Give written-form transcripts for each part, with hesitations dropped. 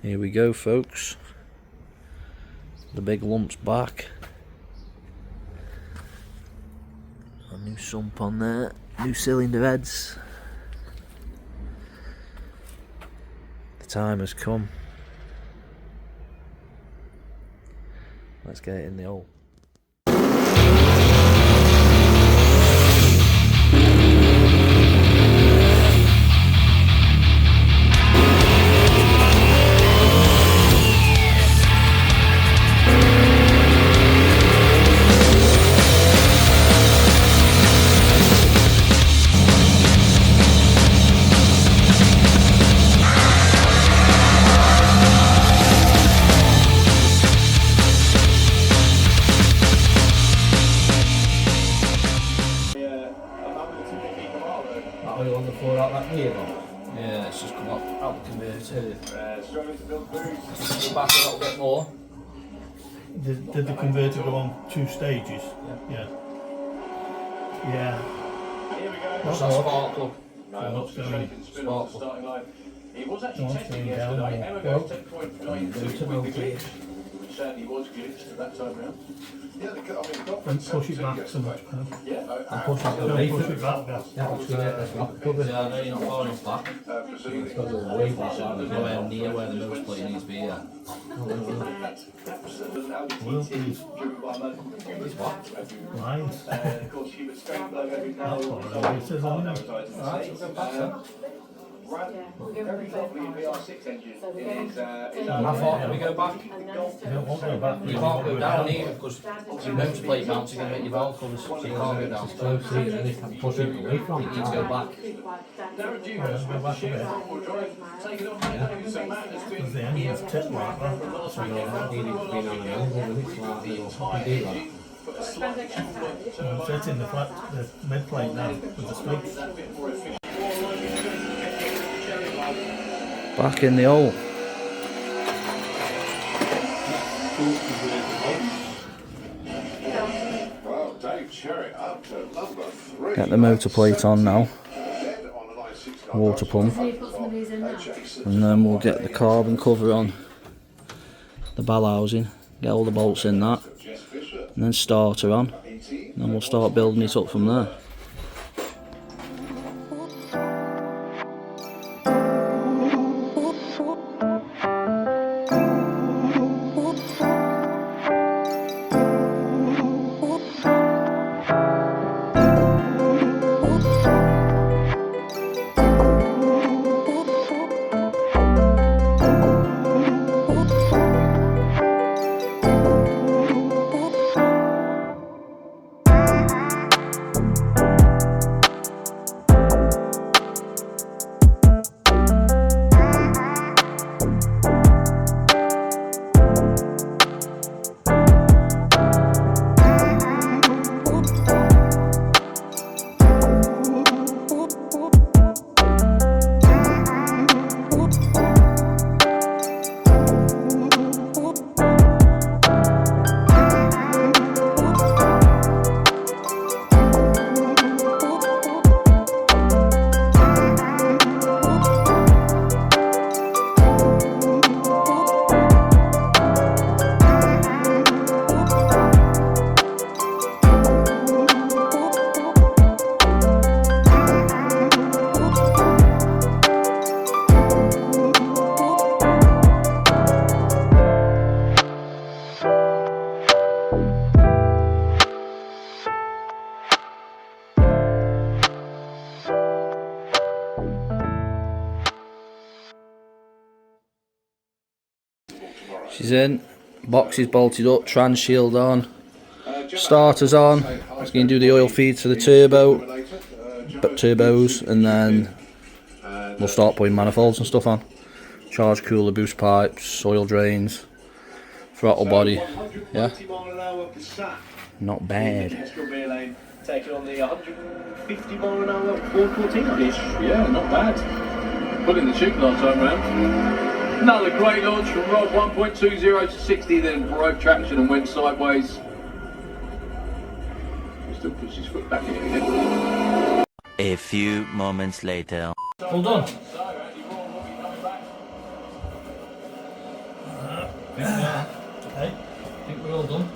Here we go, folks. The big lump's back. A new sump on there, new cylinder heads. The time has come. Let's get it in the hole. Yeah, it's just come up out the converter. Go back a little bit more. Did the converter go on 2 stages? Yeah. Yeah. Here we go. What's that spark plug? No, what's going spark plug? starting line. He was actually No, it's testing going down yesterday. there. Emma Well, goes 10.92 with the glitch, which certainly was glitched at that time round. Yeah, and push it back so much. Yeah. And push it back. Yeah, I know you're not far enough back. Nowhere near where the nose plate needs to be yet. Lines. Of course, Hubert Strangberg every now That's what it says on there. Right, we'll go past that. Very lovely VR6 engine. How far can we go back? You don't want to go back. You can't go down here because your motor plate mounts are going to make your valve covers, so you can't go down. You need to go back. Go back a bit. Because the engine's tipped like that. So I'm setting the mid plate now with the spokes. Back in the hole. Well, Dave Cherry up to number 3. Get the motor plate on now. Water pump. And then we'll get the carbon cover on the bell housing. Get all the bolts in that. And then starter on. And then we'll start building it up from there. She's in, box is bolted up, trans shield on, starters on. It's going to do the oil feed to the turbos, and then we'll start putting manifolds and stuff on. Charge cooler, boost pipes, oil drains, throttle body. Yeah, not bad. Taking on the 150 mile an hour 414-ish. Yeah, not bad. Putting the chute last time round. Another great launch from Rob, 1.20 to 60, then broke traction and went sideways. He still puts his foot back in it. A few moments later. Hold on. Hey, I think we're all done.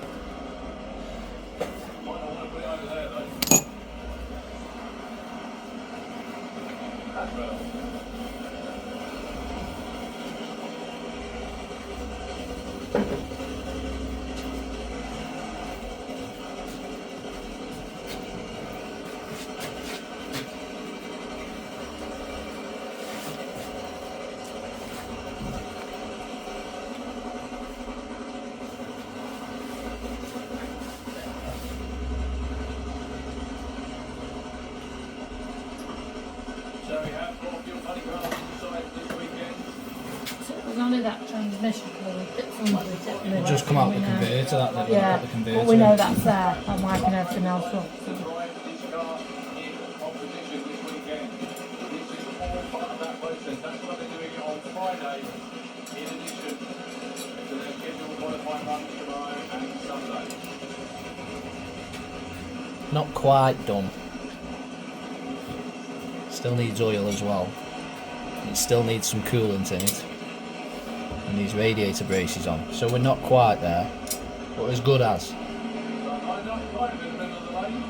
So we have 4 fuel honeycomb inside this weekend. So it was only that transmission fluid that's under it. Just come out the conveyor to that, didn't Yeah, it? The conveyor but we to know it. that's there. I'm wiping everything else up. To drive this car in competition this weekend. This is all part of that process. That's why they're doing it on Friday, in addition to their scheduled qualifying runs tomorrow and Sunday. Not quite done. Still needs oil as well. It still needs some coolant in it. And these radiator braces on. So we're not quite there, but as good as. So I don't quite in the middle of the lane.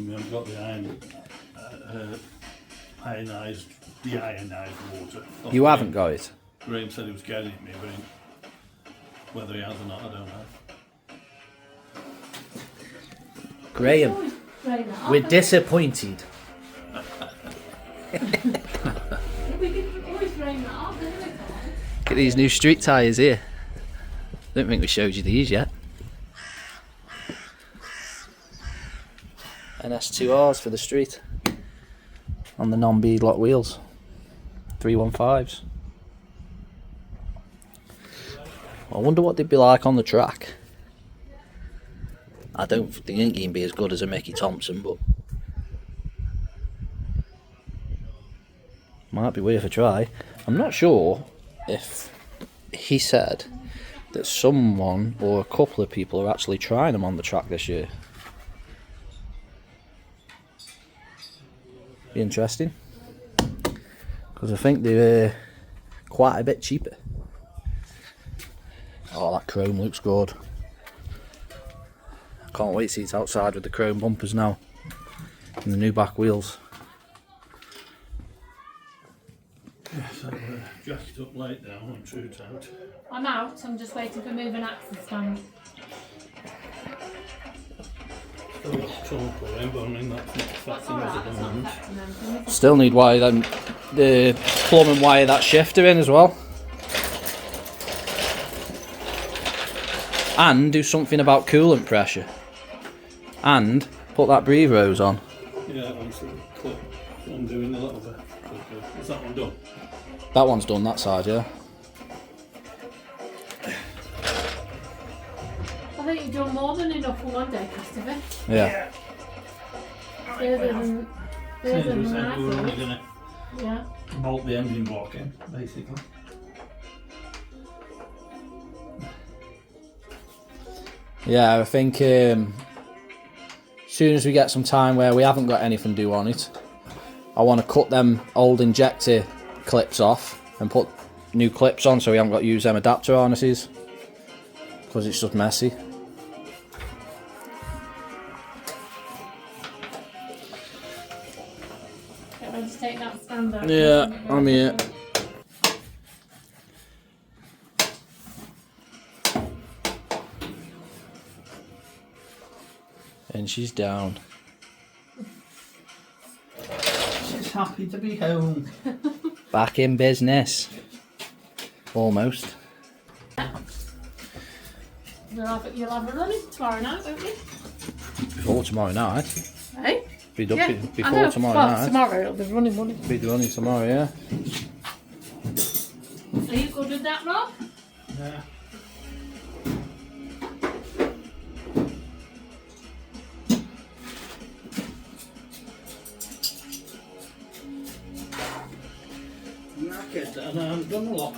we haven't got the ionised, deionised water. You haven't got it? Graham said he was getting it, maybe. Whether he has or not, I don't know. Graham, we're disappointed. We can always drain that off, isn't it? Look at these new street tyres here. Don't think we showed you these yet. NS2Rs for the street. On the non-bead lock wheels. 315s. I wonder what they'd be like on the track. I don't think he'd be as good as a Mickey Thompson, but might be worth a try. I'm not sure if he said that someone or a couple of people are actually trying them on the track this year. Be interesting, because I think they're quite a bit cheaper. Oh, that chrome looks good. I can't wait to see it outside with the chrome bumpers now and the new back wheels. So jacked up late now, I'm true out. I'm out. I'm just waiting for moving access stand. Still got trouble pulling, but I mean that's not affecting us at the moment. Still need wire then the plumb and wire that shifter in as well. And do something about coolant pressure. And put that breathe hose on. Yeah, that one's sort of clip. I'm doing a little bit. Is that one done? That one's done that side, yeah. I think you've done more than enough for one day, Christopher. Yeah. Further than We I said we were only thought. going to Yeah. bolt the engine block in, basically. Yeah, I think as soon as we get some time where we haven't got anything due on it, I want to cut them old injector clips off and put new clips on so we haven't got to use them adapter harnesses, because it's just messy. Get ready to take that stand out. Yeah, I'm here. And she's down. She's happy to be home. Back in business. Almost. You'll have a running tomorrow night, won't you? Before tomorrow night. Hey? Be done Yeah, before I know. tomorrow Well, night. tomorrow it'll be running, won't it? Be running tomorrow, yeah. Are you good with that, Rob? Yeah. Knackered, and I haven't done a lot.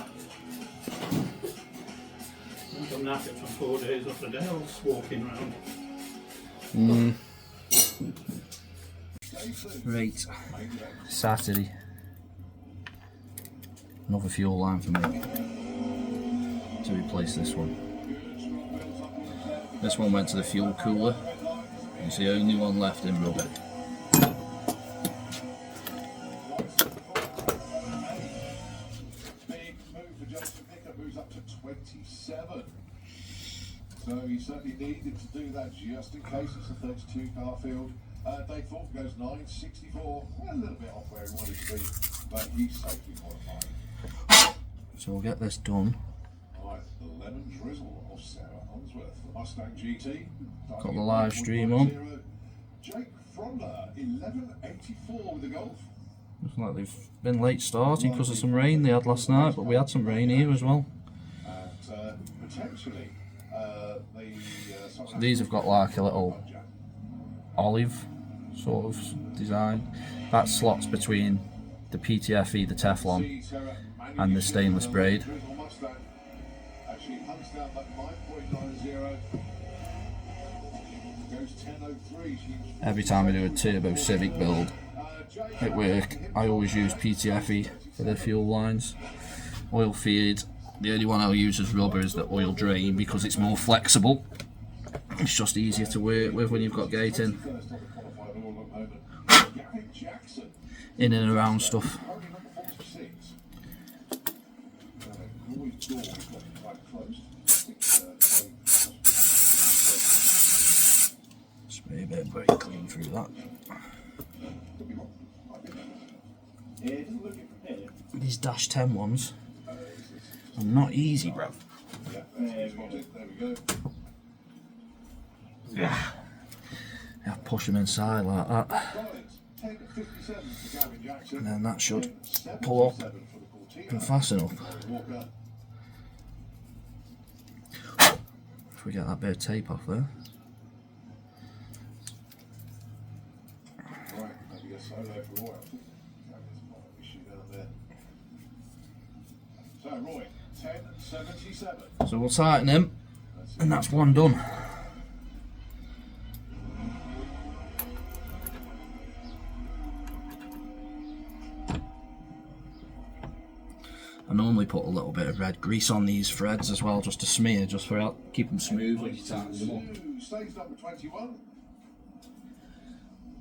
I've done knackered for 4 days off a day, I was walking around. Right, Saturday. Another fuel line for me to replace this one. This one went to the fuel cooler. It's the only one left in rubber. So he certainly needed to do that just in case it's a 32 car field. Dave Thornton goes 9.64, a little bit off where he wanted to be, but he's safely qualified. So we'll get this done. Right, the lemon drizzle of Sarah Unsworth, the Mustang GT. Got the live stream on. Jake Fronder, 11.84 with the Golf. Looks like they've been late starting because of some rain they had last night, but we had some rain here as well. And potentially, So these have got like a little olive sort of design. That slots between the PTFE, the Teflon, and the stainless braid. Every time I do a Turbo Civic build at work, I always use PTFE for the fuel lines. Oil feed, the only one I'll use as rubber is the oil drain because it's more flexible. It's just easier to work with when you've got gating in and around stuff. Spray a bit very clean through that. These Dash 10 ones are not easy, bruv. Yeah, push them inside like that, and then that should pull up and fasten up. If we get that bit of tape off there. So we'll tighten him, and that's one done. I normally put a little bit of red grease on these threads as well, just to smear, just for keep them smooth when you tighten them up. Stage number 21.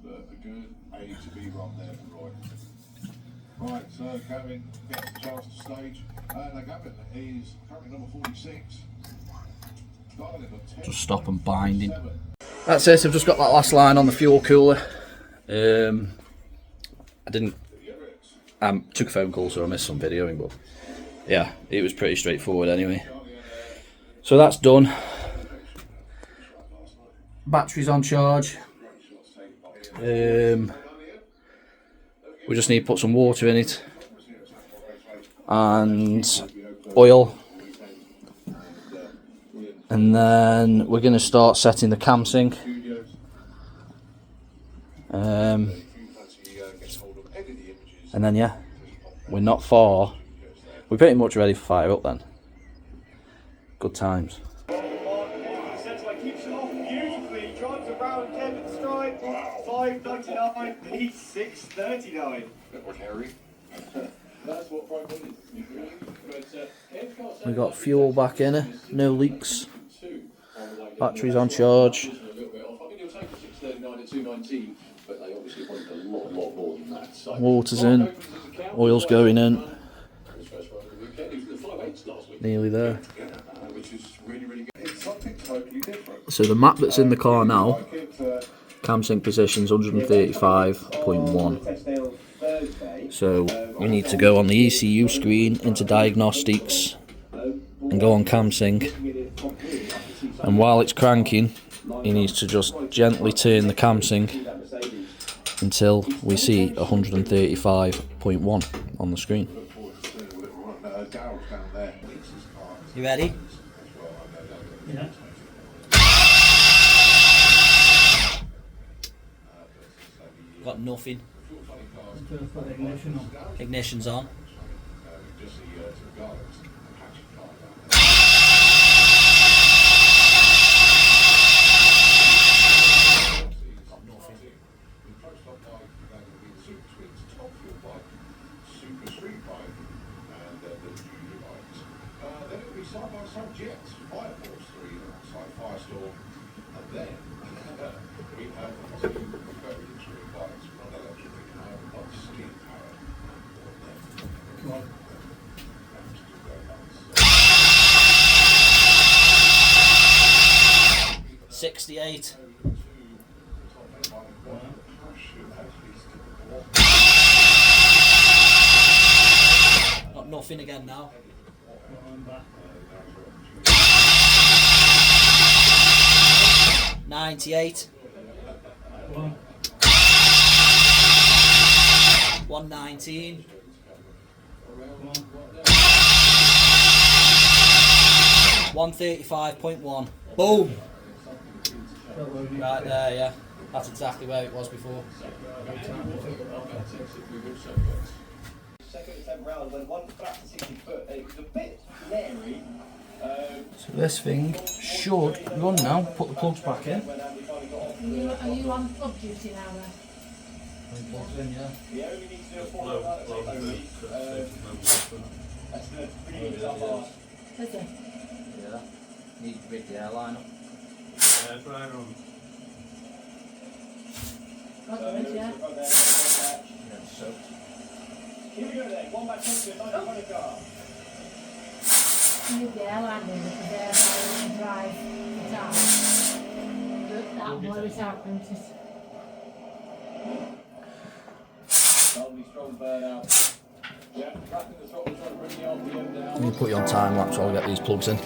But a good A to B run there for Roy. Right, so Gavin gets the chance to stage. Now Gavin is currently number 46. Just stop and binding. That's it, I've just got that last line on the fuel cooler. I took a phone call, so I missed some videoing, but yeah, it was pretty straightforward anyway. So that's done. Battery's on charge. We just need to put some water in it and oil, and then we're going to start setting the cam sync. And then yeah, we're not far. We're pretty much ready for fire up then. Good times. Keeps it off beautifully, drives around Kevin's stripe, 5.99, he's 6.39. That's what We got fuel back in it, no leaks. Battery's on charge. Water's in, oil's going in. Nearly there. So the map that's in the car now, cam sync position's 135.1. So we need to go on the ECU screen into diagnostics and go on cam sync. And while it's cranking, he needs to just gently turn the cam sync until we see 135.1 on the screen. You ready? Yeah. Got nothing. Ignition on. Ignition's on. store. And then we have two very extreme bikes, one electric power, one steam power. Come on. 68. Not nothing again now. 98. 119. 135.1. Boom! Right there, yeah. That's exactly where it was before. Second attempt round when one flat to 60 foot. It was a bit blurry. So this thing should run now. Put the plugs back in. Are you on plug duty now then? Plugs in, yeah. We only need to do a 4 only. That's going to bring it up our. Is it? Yeah. Need to rig the airline up. That's right on. Got it, yeah. Yeah, so. Here we go then. One back into it, nice front car. You need the airline in because they're going to drive the town. But that worries out, don't it? Lovely strong burnout. Yeah, wrapping the throttle, trying to bring the RPM down. Let me put you on time lapse while I get these plugs in.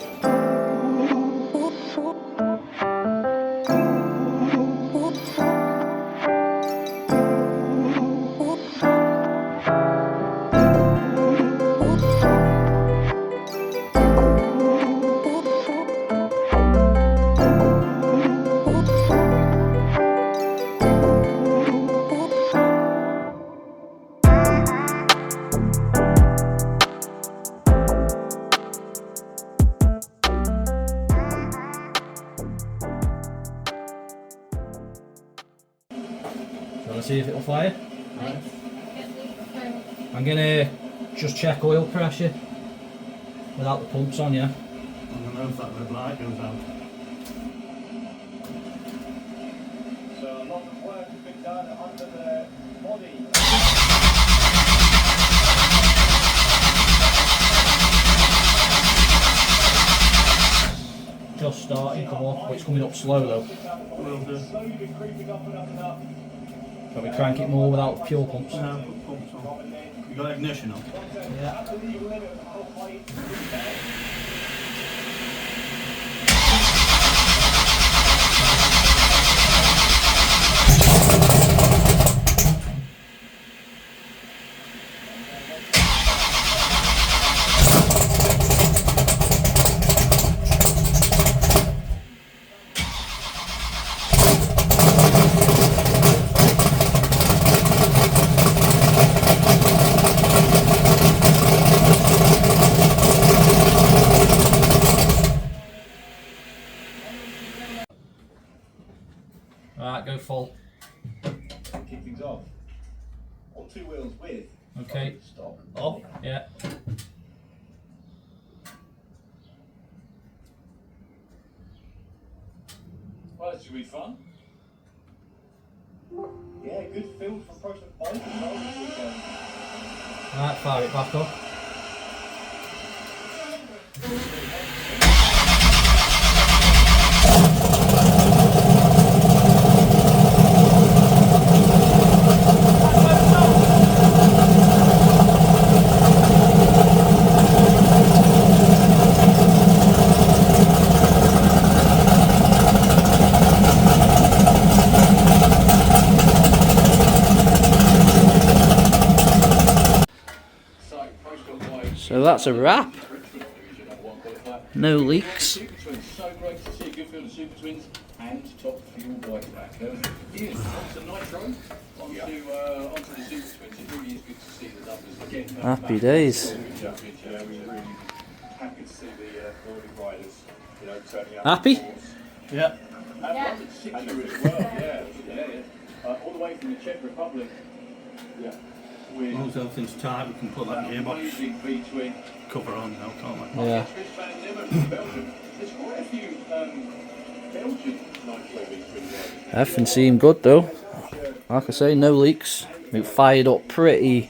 Want to see if it'll fire? Right. I'm gonna just check oil pressure without the pumps on, yeah. I don't know if that red light goes out. So a lot of work has been done under the body. Just starting to come up, but it's coming up slow though. Will do. Slowly been creeping up and up and up. So we crank it more without fuel pumps. Now put pumps on. You got ignition on? Yeah. At the legal limit of how high it can go. Alright, go full. Kick things off. On two wheels with. Okay. Stop. Up, yeah. Well, this should be fun. Yeah, good feel for approach the bike as well this weekend. Alright, fire it back up. So that's a wrap. No leaks. Super Twins, so great to see a good field of Super Twins and top fuel bike back. Ian, onto Nitro, onto the Super Twins. It really is good to see the numbers again. Happy days. Yeah, we're really happy to see the Nordic riders, you know, turning up. Happy? Yeah. And Yeah. one at 6 as well, yeah. All the way from the Czech Republic. Yeah. As With long as everything's tight, we can put that gearbox amazing V-twin. cover on now, can't we? Yeah. Chris Van Nimmer from Belgium. There's quite a few Everything seemed good though. Like I say, no leaks. It fired up pretty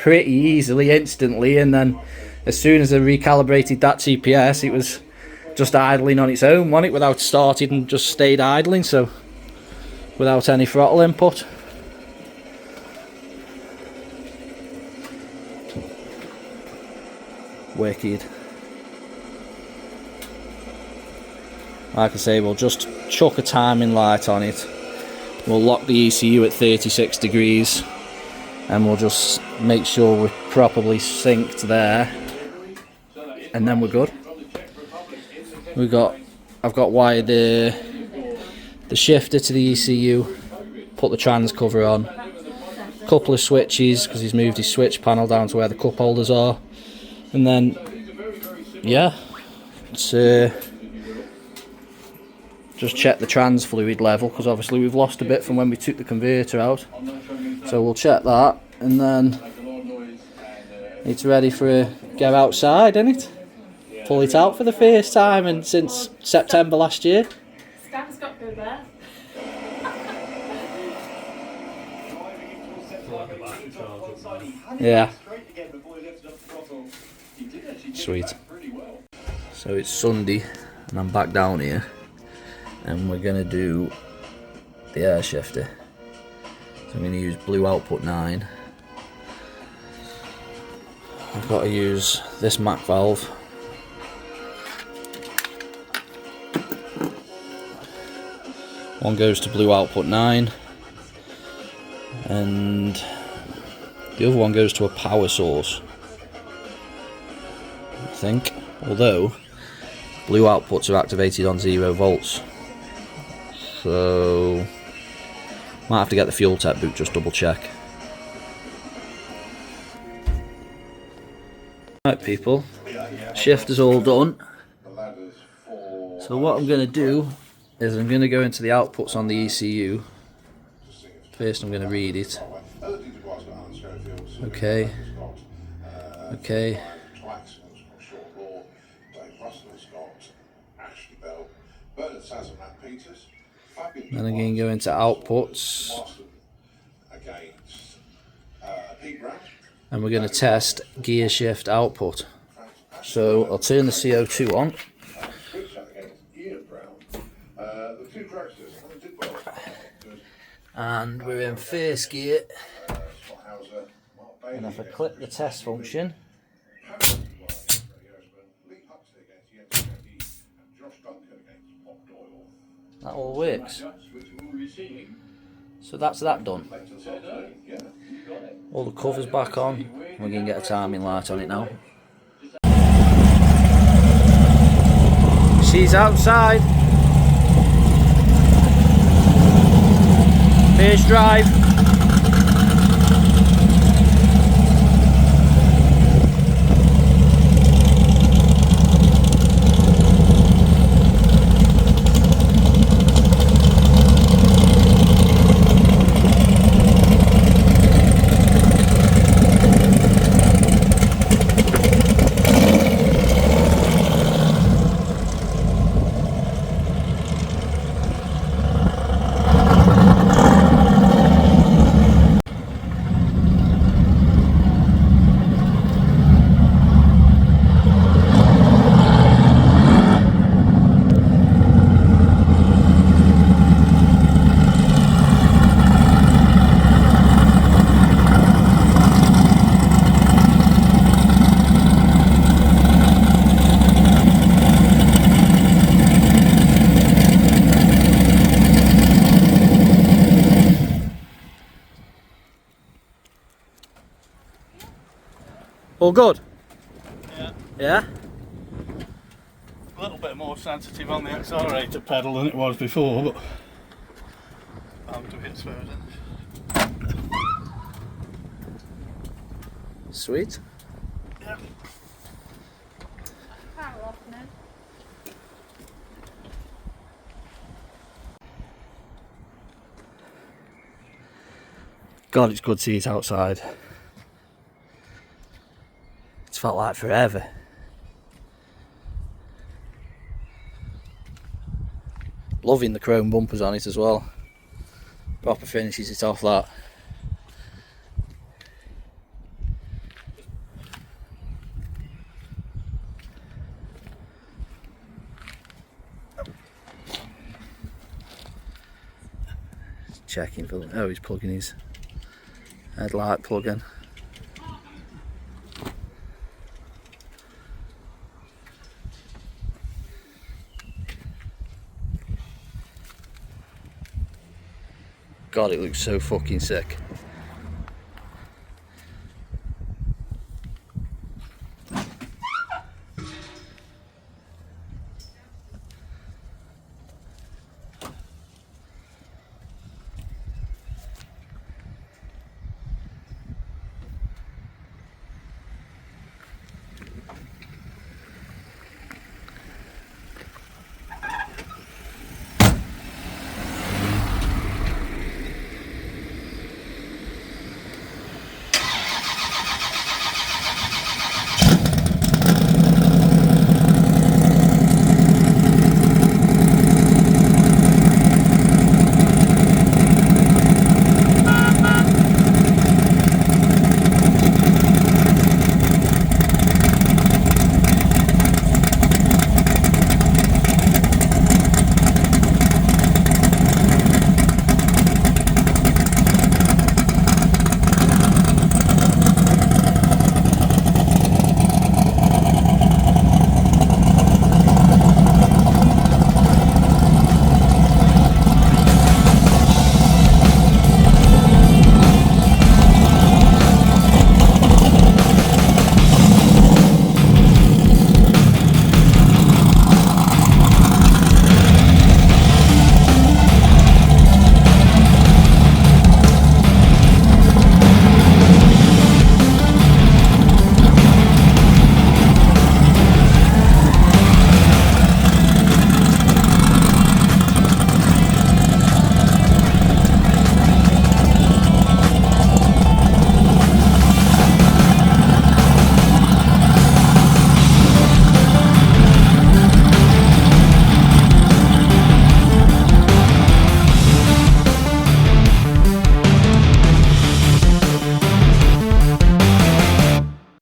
easily, instantly, and then as soon as I recalibrated that TPS, it was just idling on its own, wasn't it? Without starting, and just stayed idling, so without any throttle input. Wicked. Like I say, we'll just chuck a timing light on it. We'll lock the ECU at 36 degrees and we'll just make sure we're properly synced there, and then we're good. I've got wired the shifter to the ECU, put the trans cover on, a couple of switches because he's moved his switch panel down to where the cup holders are, and then yeah, it's just check the trans fluid level, because obviously we've lost a bit from when we took the converter out, so we'll check that, and then it's ready for a go outside, isn't it? Pull it out for the first time and since September last year. Stan's got to go there. Yeah. Sweet. So it's Sunday and I'm back down here and we're going to do the air shifter. So I'm going to use blue output 9. I've got to use this Mac valve. One goes to blue output 9 and the other one goes to a power source, I think, although blue outputs are activated on 0 volts, so might have to get the fuel tech boot, just double check. Right people, shift is all done, so what I'm going to do is I'm going to go into the outputs on the ECU. First I'm going to read it. Okay. Okay. Then I'm going to go into outputs. And we're going to test gear shift output. So I'll turn the CO2 on. And we're in first gear, and if I click the test function, that all works. So that's that done. All the covers back on, we're going to get a timing light on it now. She's outside. First drive. All good? Yeah. Yeah? A little bit more sensitive on the accelerator pedal than it was before, but I'm to hit slower. Sweet. Yeah. God, it's good to see it outside. It's felt like forever. Loving the chrome bumpers on it as well. Proper finishes it off, that. Checking for, oh, he's plugging his headlight plug in. God, it looks so fucking sick.